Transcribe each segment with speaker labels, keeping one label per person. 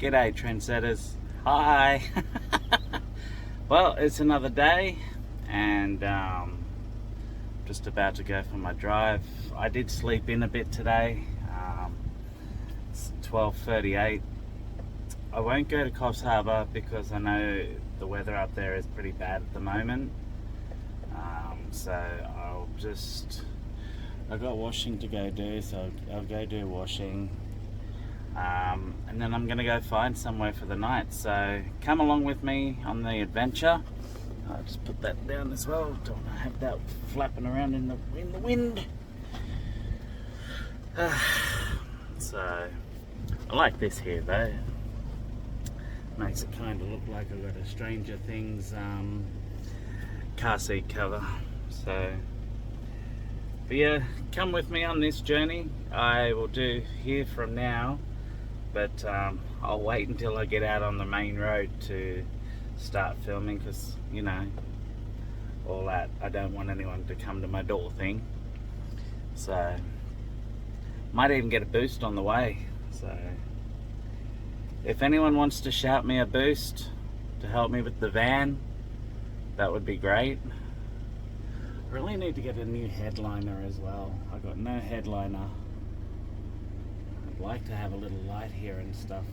Speaker 1: G'day trendsetters. Hi. Well, it's another day and just about to go for my drive. I did sleep in a bit today. It's 12:38. I won't go to Coffs Harbour because I know the weather up there is pretty bad at the moment. So I've got washing to go do, so I'll go do washing. And then I'm going to go find somewhere for the night. So come along with me on the adventure. I'll just put that down as well. Don't want to have that flapping around in the wind. So I like this here though. Makes it kind of look like I've got a Stranger Things car seat cover. So, but yeah, come with me on this journey. I will do here from now, but I'll wait until I get out on the main road to start filming, because you know, all that, I don't want anyone to come to my door thing. So might even get a boost on the way. So if anyone wants to shout me a boost to help me with the van, that would be great. I really need to get a new headliner as well. I got no headliner. I'd like to have a little light here and stuff.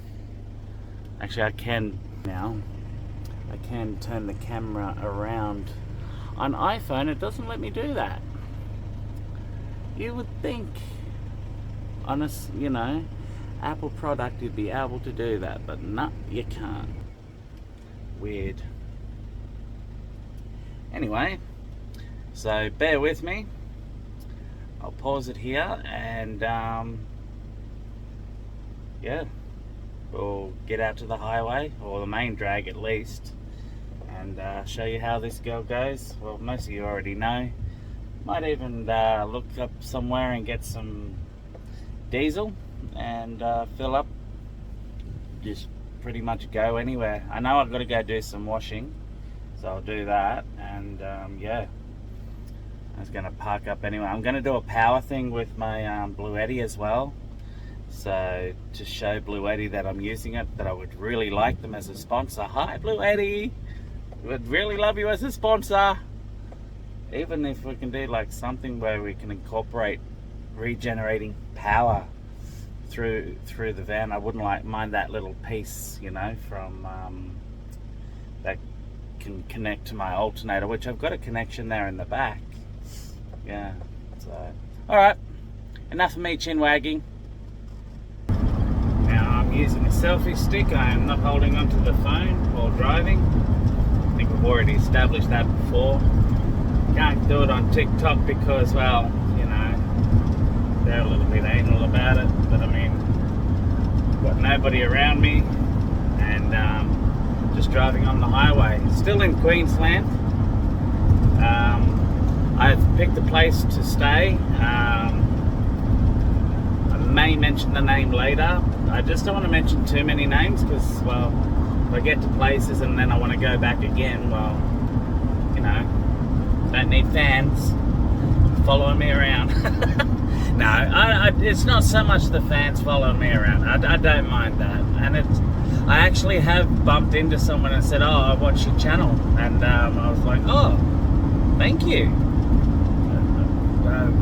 Speaker 1: Actually, I can now. I can turn the camera around. On iPhone, it doesn't let me do that. You would think on a, you know, Apple product you'd be able to do that, but no, you can't. Weird. Anyway, so bear with me. I'll pause it here and yeah, we'll get out to the highway, or the main drag at least, and show you how this girl goes. Well, most of you already know. Might even look up somewhere and get some diesel and fill up. Just pretty much go anywhere. I know I've got to go do some washing, so I'll do that. And yeah, I was going to park up anyway. I'm going to do a power thing with my Blue Eddy as well, so to show Blue Eddy that I'm using it, that I would really like them as a sponsor. Hi Blue Eddy, would really love you as a sponsor. Even if we can do like something where we can incorporate regenerating power through the van, I wouldn't mind that little piece, you know, from that can connect to my alternator, which I've got a connection there in the back. Yeah, so alright, enough of me chin wagging. Now I'm using a selfie stick. I am not holding onto the phone while driving. I think we've already established that before. Can't do it on TikTok because, well, you know, they're a little bit anal about it, but I mean, I've got nobody around me, and just driving on the highway. Still in Queensland. I've picked a place to stay. I may mention the name later. I just don't want to mention too many names because, well, if I get to places and then I want to go back again, well, you know, don't need fans following me around. No, it's not so much the fans following me around. I don't mind that. And I actually have bumped into someone and said, oh, I watch your channel. And I was like, oh, thank you.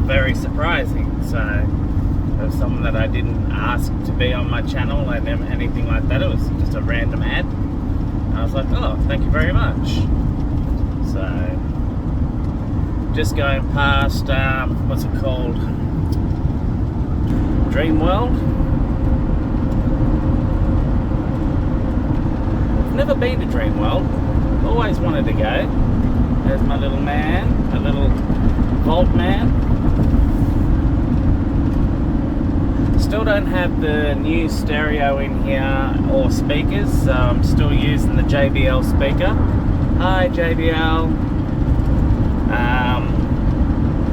Speaker 1: Very surprising. So there was someone that I didn't ask to be on my channel and anything like that. It was just a random ad. And I was like, oh, thank you very much. So just going past, what's it called? Dream World. I've never been to Dream World. Always wanted to go. There's my little man, my little Vault man. Still don't have the new stereo in here or speakers, so I'm still using the JBL speaker. Hi JBL.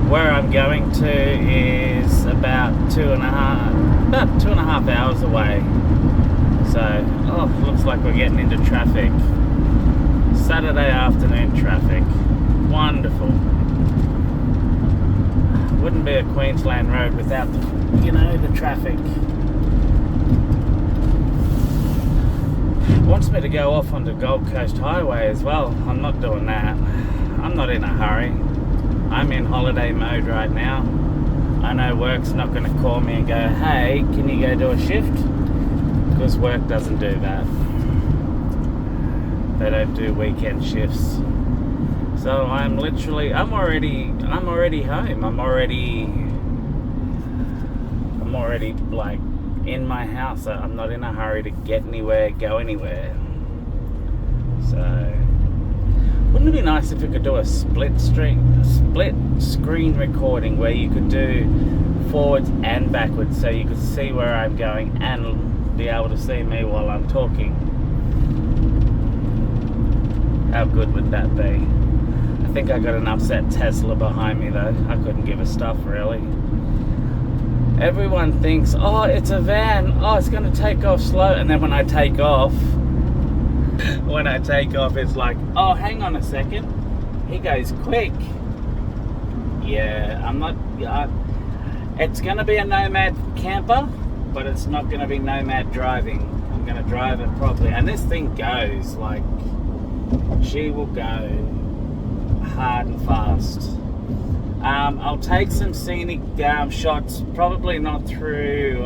Speaker 1: Where I'm going to is about 2.5 hours away. So, oh, looks like we're getting into traffic. Saturday afternoon traffic. Wonderful. Wouldn't be a Queensland road without the, you know, the traffic. wants me to go off on the Gold Coast Highway as well. I'm not doing that. I'm not in a hurry. I'm in holiday mode right now. I know work's not going to call me and go, hey, can you go do a shift? Because work doesn't do that. They don't do weekend shifts. So I'm already home. I'm already like in my house. I'm not in a hurry to get anywhere, go anywhere. So wouldn't it be nice if we could do a split screen recording where you could do forwards and backwards, so you could see where I'm going and be able to see me while I'm talking? How good would that be? I think I got an upset Tesla behind me though. I couldn't give a stuff really. Everyone thinks, oh, it's a van, oh, it's going to take off slow, and then when I take off, it's like, oh, hang on a second, he goes quick. Yeah, it's going to be a nomad camper, but it's not going to be nomad driving. I'm going to drive it properly, and this thing goes, like, she will go hard and fast. I'll take some scenic shots, probably not through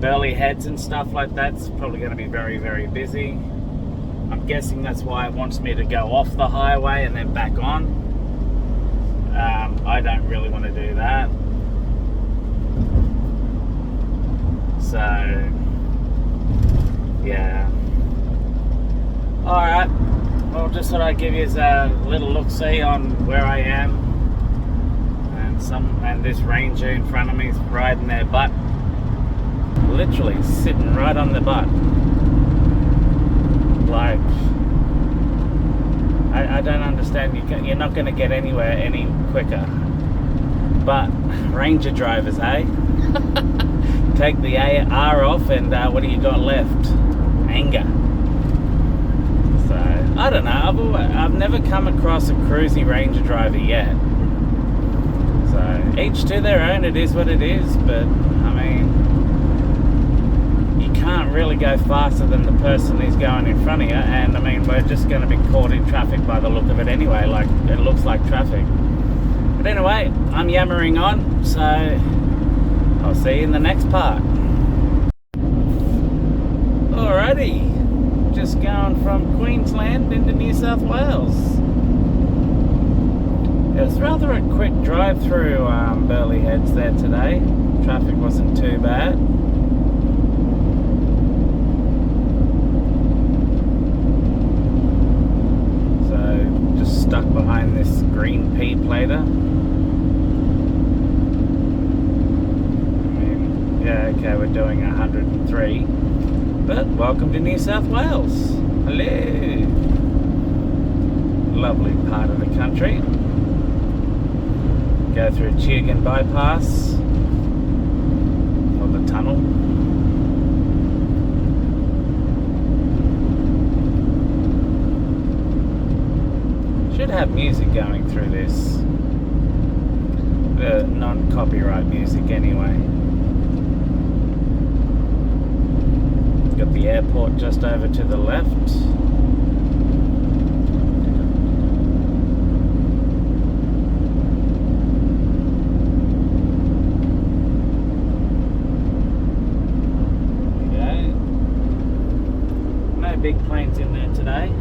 Speaker 1: Burley Heads and stuff like that. It's probably going to be very, very busy. I'm guessing that's why it wants me to go off the highway and then back on. I don't really want to do that. So, yeah. Alright. Well, just thought I'd give you a little look-see on where I am. And this ranger in front of me is riding their butt. Literally sitting right on the butt. Like, I don't understand. You're not going to get anywhere any quicker. But ranger drivers, eh? Take the R off and what do you got left? Anger. So, I don't know. I've never come across a cruisy ranger driver yet. So, each to their own, it is what it is, but, I mean, you can't really go faster than the person who's going in front of you, and, I mean, we're just going to be caught in traffic by the look of it anyway, like, it looks like traffic. But anyway, I'm yammering on, so I'll see you in the next part. Alrighty, just going from Queensland into New South Wales. It was rather a quick drive through Burley Heads there today. Traffic wasn't too bad. So just stuck behind this green pea plater. Yeah, okay, we're doing 103. But welcome to New South Wales. Hello. Lovely part of the country. Go through Tugan bypass, or the tunnel. Should have music going through this. Non-copyright music anyway. Got the airport just over to the left. Big planes in there today.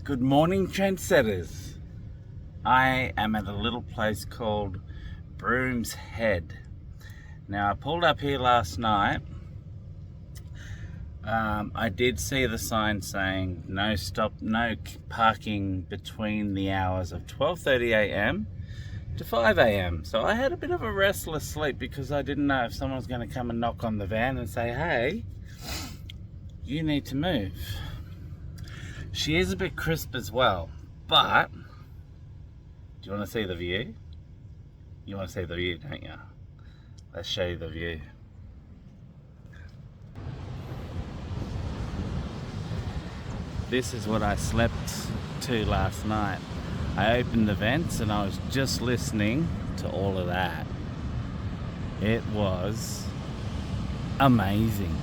Speaker 1: Good morning, trendsetters. I am at a little place called Brooms Head. Now, I pulled up here last night I did see the sign saying no parking between the hours of 12:30 a.m. to 5 a.m. So I had a bit of a restless sleep because I didn't know if someone was going to come and knock on the van and say, hey, you need to move. She is a bit crisp as well, but do you want to see the view? You want to see the view, don't you? Let's show you the view. This is what I slept to last night. I opened the vents and I was just listening to all of that. It was amazing.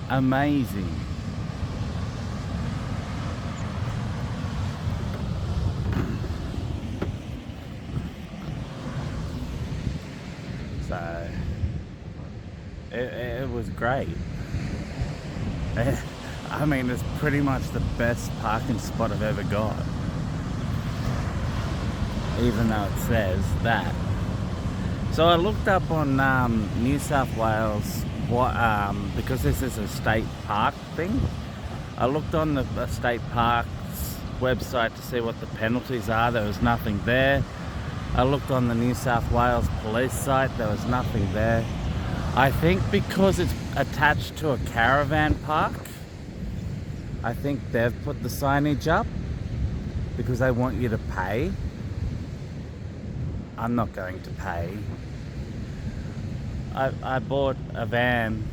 Speaker 1: Amazing. So it was great. I mean, it's pretty much the best parking spot I've ever got, even though it says that. So I looked up on New South Wales, because this is a state park thing. I looked on the state park's website to see what the penalties are. There was nothing there. I looked on the New South Wales police site. There was nothing there. I think because it's attached to a caravan park, I think they've put the signage up because they want you to pay. I'm not going to pay. I bought a van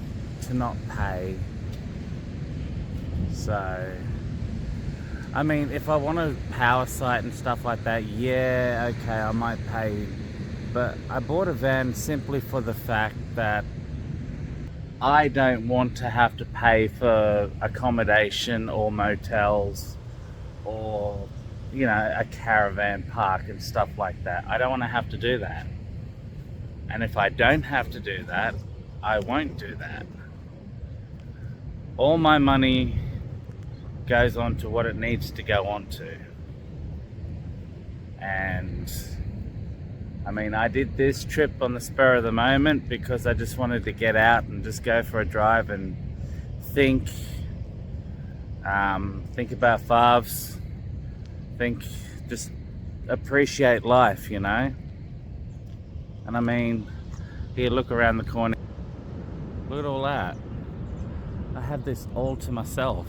Speaker 1: to not pay. So, I mean, if I want a power site and stuff like that, yeah, okay, I might pay. But I bought a van simply for the fact that I don't want to have to pay for accommodation or motels or, you know, a caravan park and stuff like that. I don't want to have to do that. And if I don't have to do that, I won't do that. All my money goes on to what it needs to go on to. And I mean, I did this trip on the spur of the moment because I just wanted to get out and just go for a drive and think about farves, just appreciate life, you know. And I mean, here, look around the corner. Look at all that. I have this all to myself.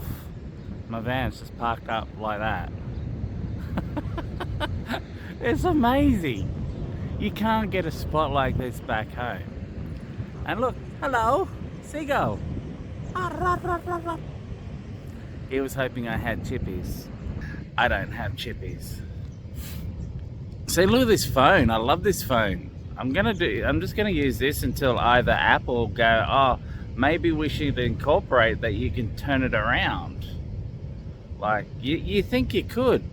Speaker 1: My van's just parked up like that. It's amazing. You can't get a spot like this back home. And look, hello, seagull. He was hoping I had chippies. I don't have chippies. See, look at this phone. I love this phone. I'm just gonna use this until either Apple go, oh, maybe we should incorporate that you can turn it around. Like, you think you could.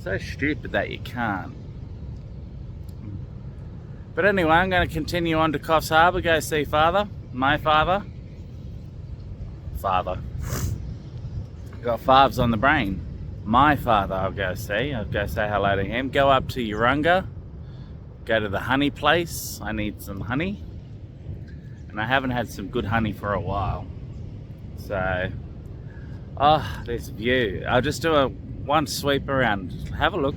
Speaker 1: So stupid that you can't. But anyway, I'm going to continue on to Coffs Harbour, go see father, my father. Father. Got farves on the brain. My father I'll go see. I'll go say hello to him. Go up to Urunga. Go to the honey place. I need some honey. And I haven't had some good honey for a while. So, oh, this view. I'll just do one sweep around. Have a look.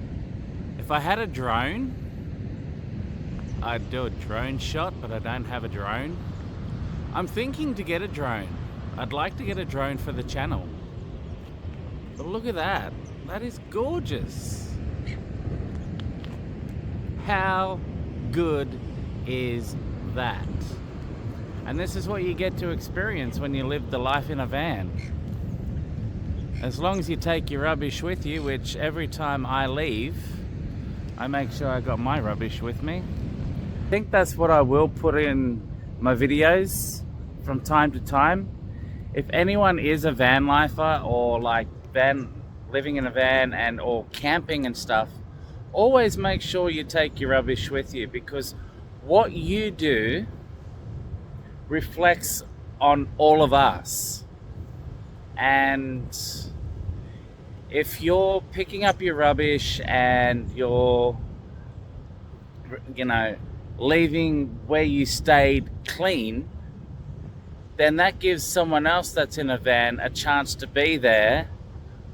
Speaker 1: If I had a drone, I'd do a drone shot, but I don't have a drone. I'm thinking to get a drone. I'd like to get a drone for the channel. But look at that. That is gorgeous. How good is that? And this is what you get to experience when you live the life in a van. As long as you take your rubbish with you, which every time I leave, I make sure I got my rubbish with me. I think that's what I will put in my videos from time to time. If anyone is a van lifer or like living in a van and or camping and stuff, always make sure you take your rubbish with you, because what you do reflects on all of us. And if you're picking up your rubbish and you're, you know, leaving where you stayed clean, then that gives someone else that's in a van a chance to be there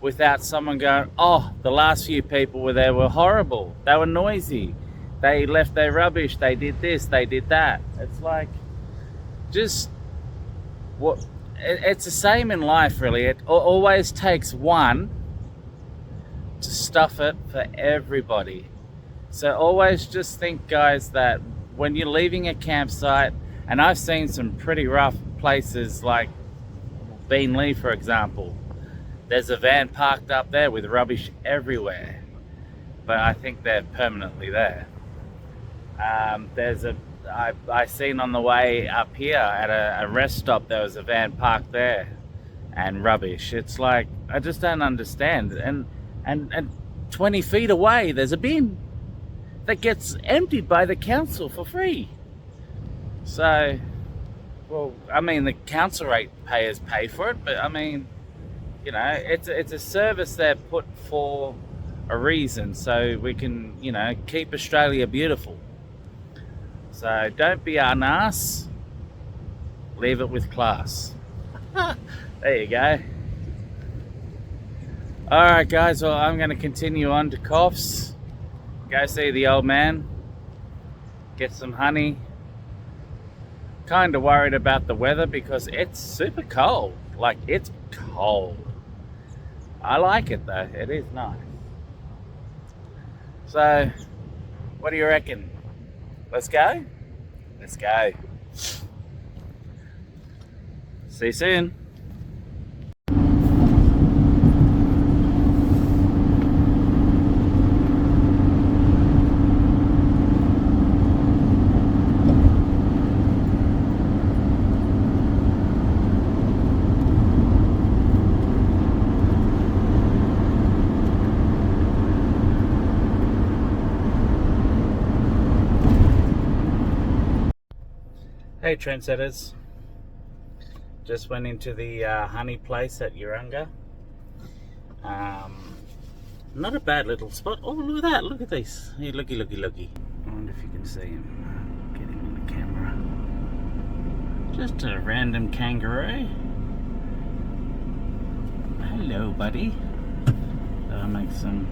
Speaker 1: without someone going, oh, the last few people were there were horrible, they were noisy, they left their rubbish, they did this, they did that. It's like, just what, it's the same in life really. It always takes one to stuff it for everybody. So always just think, guys, that when you're leaving a campsite, and I've seen some pretty rough places like Beenleigh, for example. There's a van parked up there with rubbish everywhere, but I think they're permanently there. I seen on the way up here at a rest stop, there was a van parked there and rubbish. It's like, I just don't understand. And 20 feet away, there's a bin that gets emptied by the council for free. So, well, I mean, the council ratepayers pay for it, but I mean, you know, it's a service they're put for a reason, so we can, you know, keep Australia beautiful. So don't be an ass, leave it with class. There you go. Alright guys, well, I'm going to continue on to Coffs, go see the old man, get some honey. Kind of worried about the weather because it's super cold. Like, it's cold. I like it though, it is nice. So, what do you reckon? Let's go? Let's go. See you soon. Hey trendsetters, just went into the honey place at Urunga. Not a bad little spot. Oh, look at that, look at this. Hey, looky. I wonder if you can see him. Get him on the camera. Just a random kangaroo. Hello, buddy. I'll make some.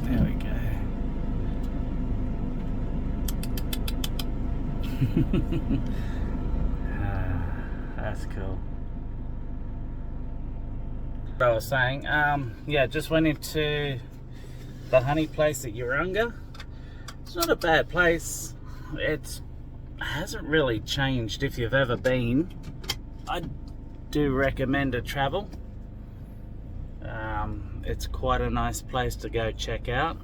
Speaker 1: There we go. That's cool. What I was saying, yeah, just went into the honey place at Urunga. It's not a bad place. It hasn't really changed if you've ever been. I do recommend a travel. It's quite a nice place to go check out.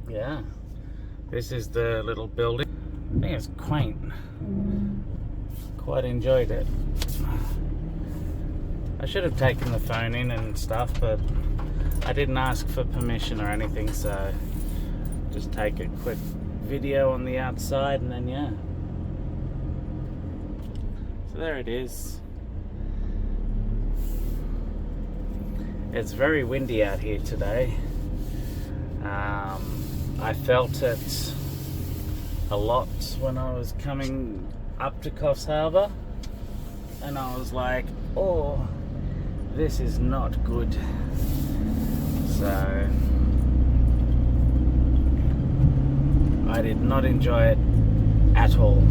Speaker 1: Yeah, this is the little building. I think it's quaint. Quite enjoyed it. I should have taken the phone in and stuff, but I didn't ask for permission or anything, so just take a quick video on the outside and then yeah. So there it is. It's very windy out here today. I felt it a lot when I was coming up to Coffs Harbour, and I was like, oh, this is not good. So I did not enjoy it at all.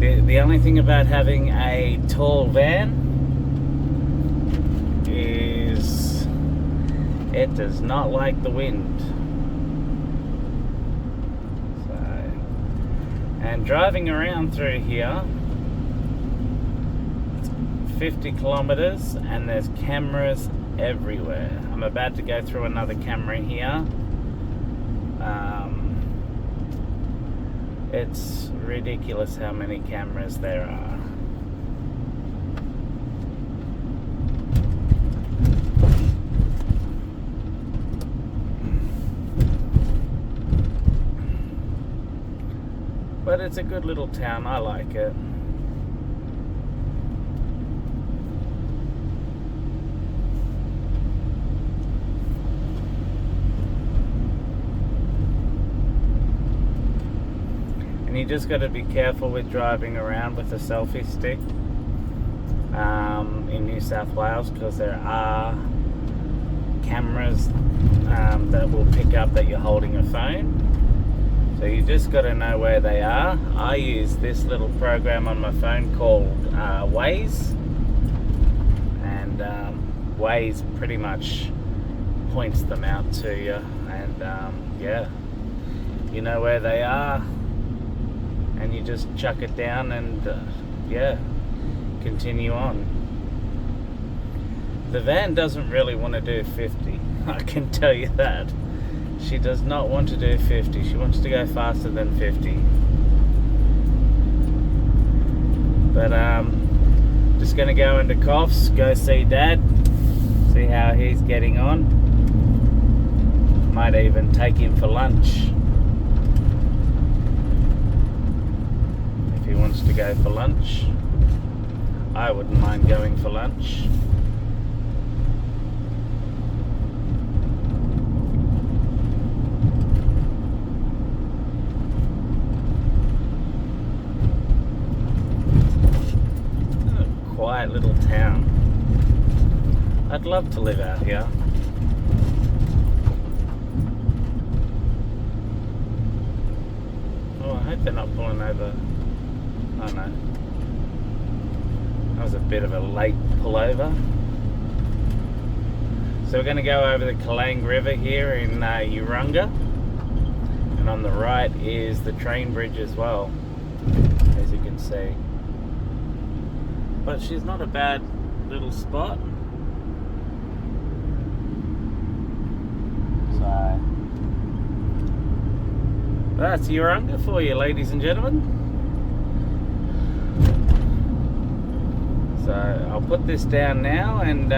Speaker 1: The only thing about having a tall van is it does not like the wind. And driving around through here, it's 50 kilometers and there's cameras everywhere. I'm about to go through another camera here. It's ridiculous how many cameras there are. But it's a good little town, I like it. you just got to be careful with driving around with a selfie stick in New South Wales, because there are cameras that will pick up that you're holding a phone. So you just got to know where they are. I use this little program on my phone called Waze, and Waze pretty much points them out to you, and yeah, you know where they are, and you just chuck it down and yeah, continue on. The van doesn't really want to do 50, I can tell you that. She does not want to do 50. She wants to go faster than 50. But just going to go into Coffs, go see Dad, see how he's getting on. Might even take him for lunch if he wants to go for lunch. I wouldn't mind going for lunch. Quiet little town. I'd love to live out here. Oh, I hope they're not pulling over. Oh no. That was a bit of a late pullover. So we're going to go over the Kalang River here in Urunga. And on the right is the train bridge as well, as you can see. But she's not a bad little spot. So that's Urunga for you, ladies and gentlemen. So I'll put this down now, and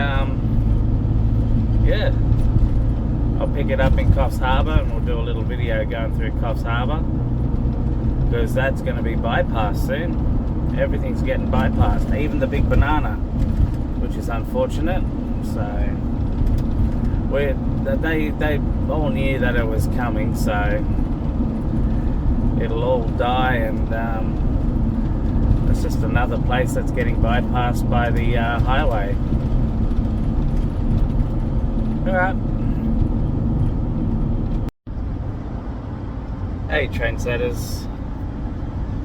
Speaker 1: yeah, I'll pick it up in Coffs Harbour, and we'll do a little video going through Coffs Harbour, because that's going to be bypassed soon. Everything's getting bypassed, even the big banana, which is unfortunate. So they all knew that it was coming, so it'll all die, and it's just another place that's getting bypassed by the highway. Alright. Hey trendsetters.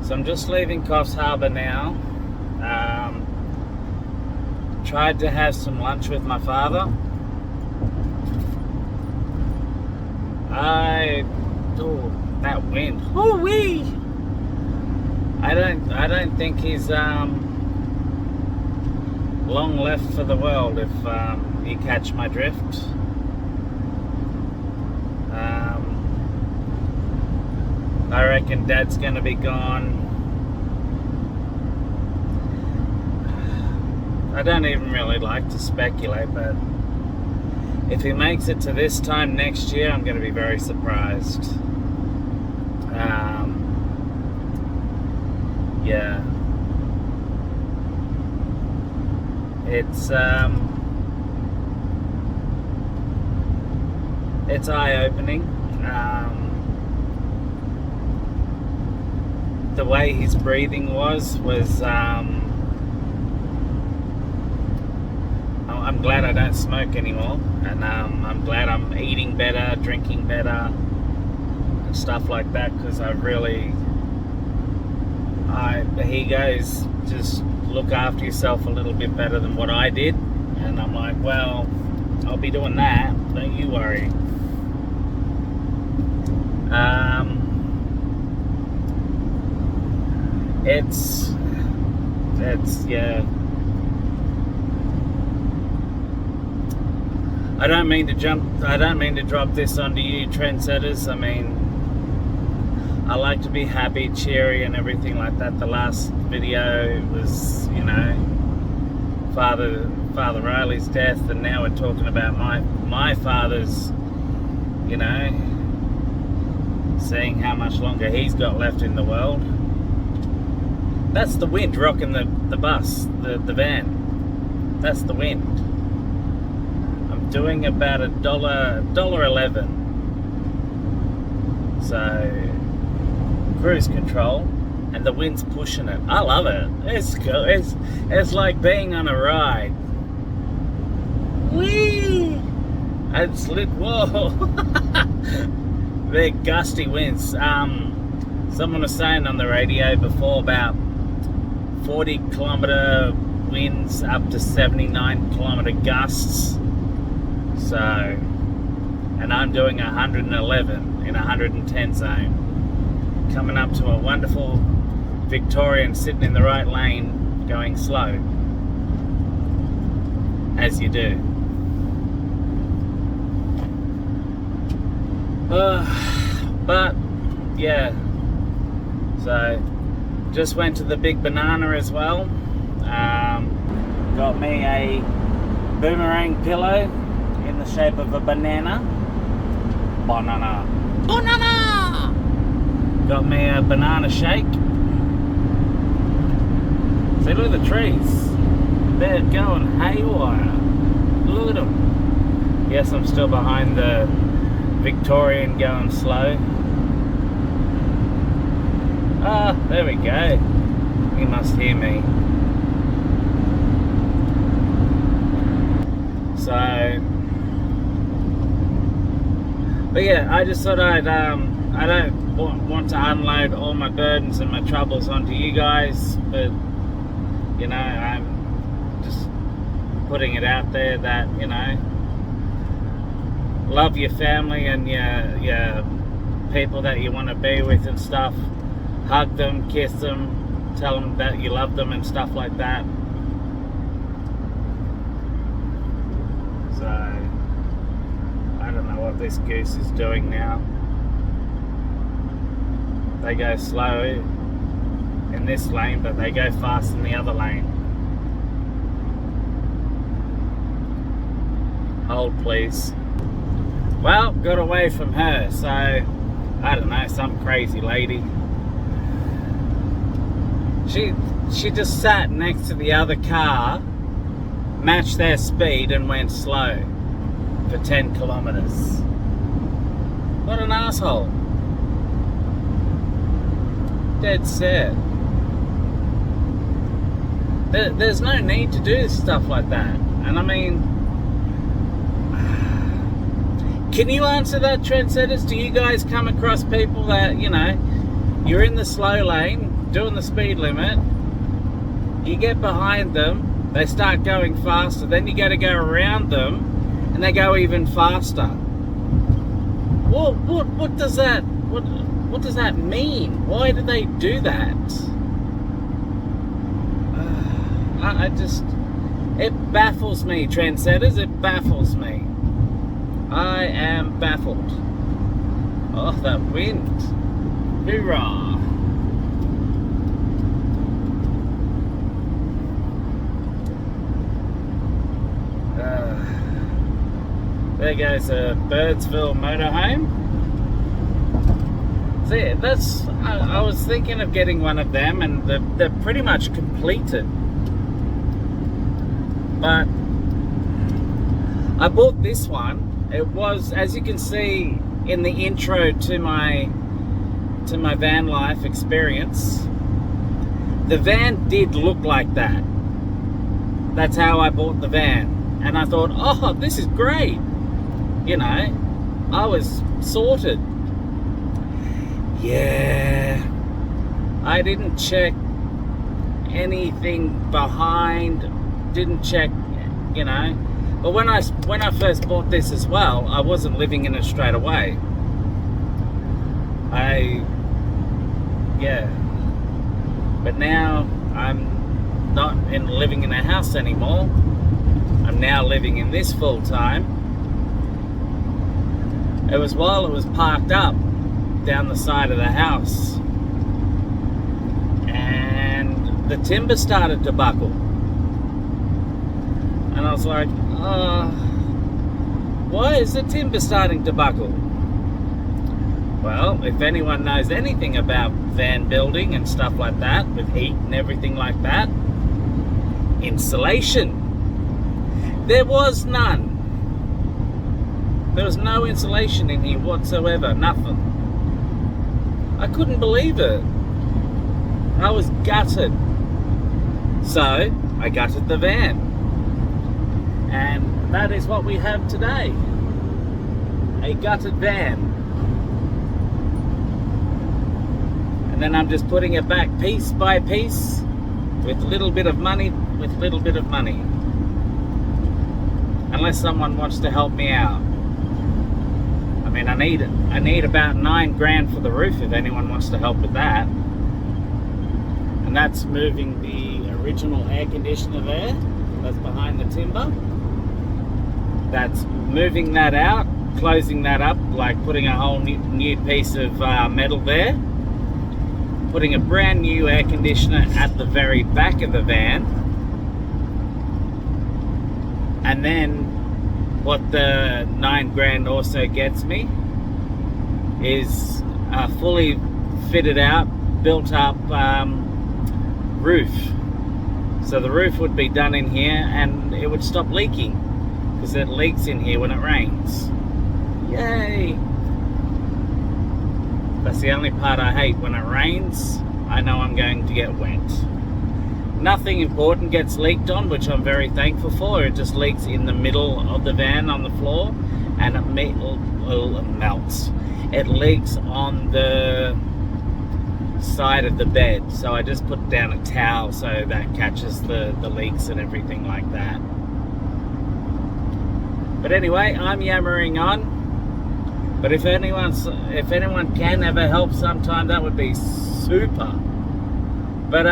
Speaker 1: So I'm just leaving Coffs Harbour now. Tried to have some lunch with my father. Oh, that wind. Oh wee! I don't think he's long left for the world, if you catch my drift. I reckon Dad's gonna be gone. I don't even really like to speculate, but if he makes it to this time next year, I'm gonna be very surprised. Yeah. It's eye-opening. The way his breathing was I'm glad I don't smoke anymore, and I'm glad I'm eating better, drinking better, and stuff like that, because he goes, just look after yourself a little bit better than what I did, and I'm like, well, I'll be doing that, don't you worry. It's yeah. I don't mean to drop this onto you trendsetters. I mean, I like to be happy, cheery and everything like that. The last video was, you know, Father Riley's death, and now we're talking about my father's, you know, seeing how much longer he's got left in the world. That's the wind rocking the bus, the van. That's the wind. I'm doing about $1.11. So cruise control, and the wind's pushing it. I love it. It's cool. It's like being on a ride. Whee! It's lit. Whoa! They're gusty winds. Someone was saying on the radio before about 40 kilometre winds up to 79 kilometre gusts. So, and I'm doing 111 in 110 zone. Coming up to a wonderful Victorian sitting in the right lane, going slow. As you do. But, yeah. So, just went to the Big Banana as well. Got me a boomerang pillow in the shape of a banana. Banana. Got me a banana shake. See, look at the trees. They're going haywire. Look at them. Yes, I'm still behind the Victorian going slow. Ah, there we go. You must hear me. So, but yeah, I just thought I don't want to unload all my burdens and my troubles onto you guys, but you know, I'm just putting it out there that, you know, love your family and your people that you want to be with and stuff. Hug them, kiss them, tell them that you love them and stuff like that. So, I don't know what this goose is doing now. They go slow in this lane, but they go fast in the other lane. Hold, please. Well, got away from her, so I don't know, some crazy lady. She just sat next to the other car, matched their speed and went slow for 10 kilometers. What an asshole. Dead set. There's no need to do stuff like that. And I mean, can you answer that, trendsetters? Do you guys come across people that, you know, you're in the slow lane, doing the speed limit, you get behind them, they start going faster, then you got to go around them, and they go even faster. What does that mean? Why do they do that? It baffles me, trendsetters. It baffles me. I am baffled. Oh, that wind! Hoorah! There goes a Birdsville motorhome. See, I was thinking of getting one of them, and they're pretty much completed. But I bought this one. It was, as you can see in the intro to my van life experience, the van did look like that. That's how I bought the van. And I thought, oh, this is great. You know, I was sorted. Yeah, I didn't check anything behind, didn't check, you know. But when I first bought this as well, I wasn't living in it straight away. But now I'm not living in a house anymore. I'm now living in this full time. It was while it was parked up down the side of the house, and the timber started to buckle, and I was like, why is the timber starting to buckle? Well, if anyone knows anything about van building and stuff like that, with heat and everything like that, insulation. There was none. There was no insulation in here whatsoever, nothing. I couldn't believe it. I was gutted. So I gutted the van. And that is what we have today. A gutted van. And then I'm just putting it back piece by piece with a little bit of money, Unless someone wants to help me out. I mean, I need about $9 for the roof if anyone wants to help with that. And that's moving the original air conditioner there. That's behind the timber. That's moving that out, closing that up, like putting a whole new piece of metal there. Putting a brand new air conditioner at the very back of the van. And then what the $9 also gets me is a fully fitted out, built up roof. So the roof would be done in here and it would stop leaking because it leaks in here when it rains. Yay! That's the only part I hate. When it rains, I know I'm going to get wet. Nothing important gets leaked on, which I'm very thankful for. It just leaks in the middle of the van on the floor, and it melts. It leaks on the side of the bed, so I just put down a towel so that catches the leaks and everything like that. But anyway, I'm yammering on. But if anyone can ever help sometime, that would be super. But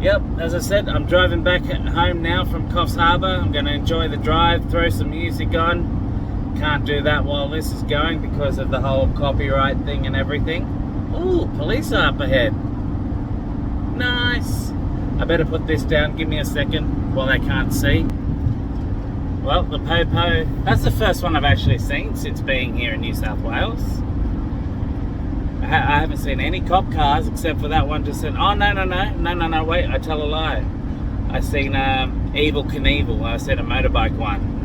Speaker 1: yep, as I said, I'm driving back home now from Coffs Harbour. I'm going to enjoy the drive, throw some music on. Can't do that while this is going because of the whole copyright thing and everything. Ooh, police are up ahead. Nice. I better put this down. Give me a second while they can't see. Well, the Popo, that's the first one I've actually seen since being here in New South Wales. I haven't seen any cop cars except for that one just said, oh, no, wait, I tell a lie. I seen Evel Knievel, I seen a motorbike one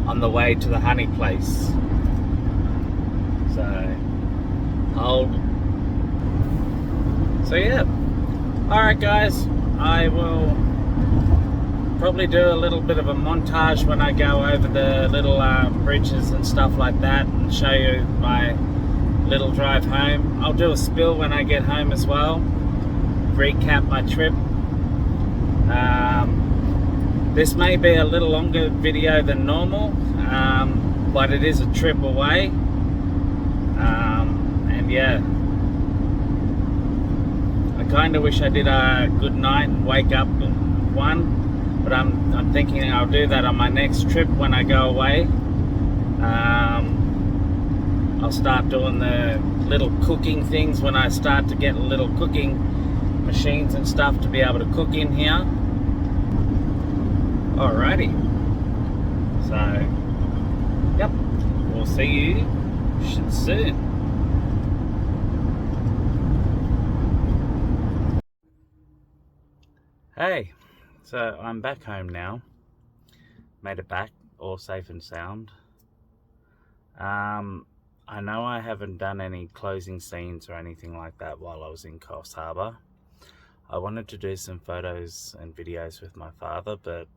Speaker 1: on the way to the honey place. So, yeah. Alright guys, I will probably do a little bit of a montage when I go over the little bridges and stuff like that and show you my little drive home. I'll do a spill when I get home as well, recap my trip. This may be a little longer video than normal, but it is a trip away, and yeah, I kind of wish I did a good night and wake up at 1. But I'm thinking I'll do that on my next trip when I go away. I'll start doing the little cooking things when I start to get little cooking machines and stuff to be able to cook in here. Alrighty. So, yep, we'll see you soon. Hey. So I'm back home now, made it back, all safe and sound. I know I haven't done any closing scenes or anything like that while I was in Coffs Harbour. I wanted to do some photos and videos with my father, but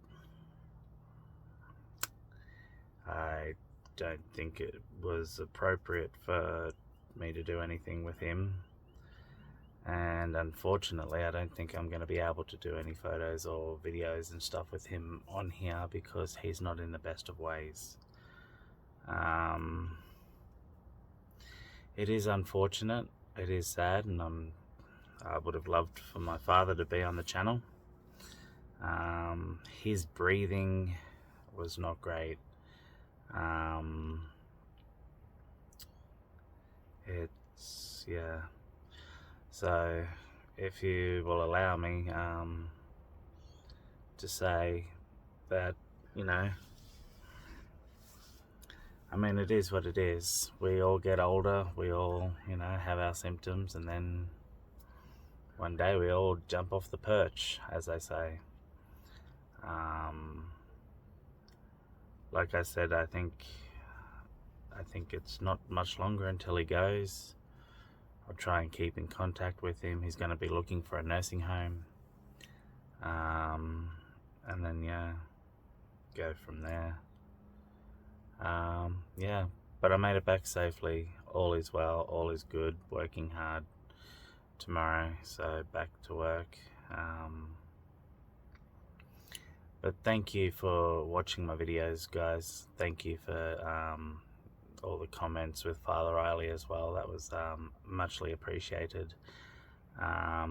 Speaker 1: I don't think it was appropriate for me to do anything with him. And unfortunately, I don't think I'm going to be able to do any photos or videos and stuff with him on here because he's not in the best of ways. It is unfortunate, it is sad, and I would have loved for my father to be on the channel. His breathing was not great. Yeah. So, if you will allow me to say that, you know, I mean, it is what it is. We all get older, we all, you know, have our symptoms, and then one day we all jump off the perch, as they say. Like I said, I think it's not much longer until he goes. I'll try and keep in contact with him. He's going to be looking for a nursing home. And then, yeah, go from there. Yeah, but I made it back safely. All is well, all is good. Working hard tomorrow, so back to work. But thank you for watching my videos, guys. Thank you for all the comments with Father Riley as well. That was muchly appreciated. I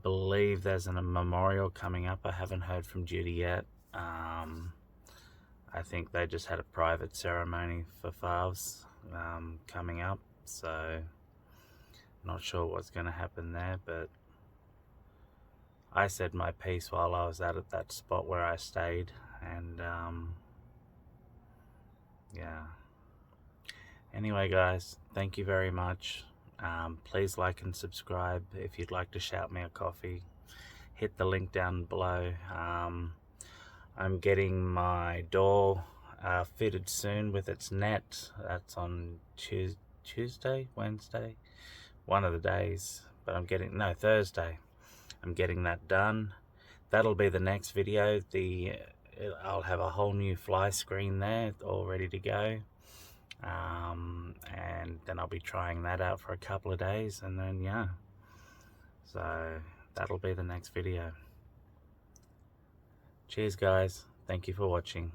Speaker 1: believe there's a memorial coming up. I haven't heard from Judy yet. I think they just had a private ceremony for Favs coming up, so not sure what's going to happen there, but I said my piece while I was at that spot where I stayed, and yeah. Anyway, guys, thank you very much. Please like and subscribe. If you'd like to shout me a coffee, hit the link down below. I'm getting my door fitted soon with its net. That's on Tuesday, Wednesday, one of the days, but Thursday. I'm getting that done. That'll be the next video. I'll have a whole new fly screen there, all ready to go. And then I'll be trying that out for a couple of days, and then yeah, so that'll be the next video. Cheers, guys. Thank you for watching.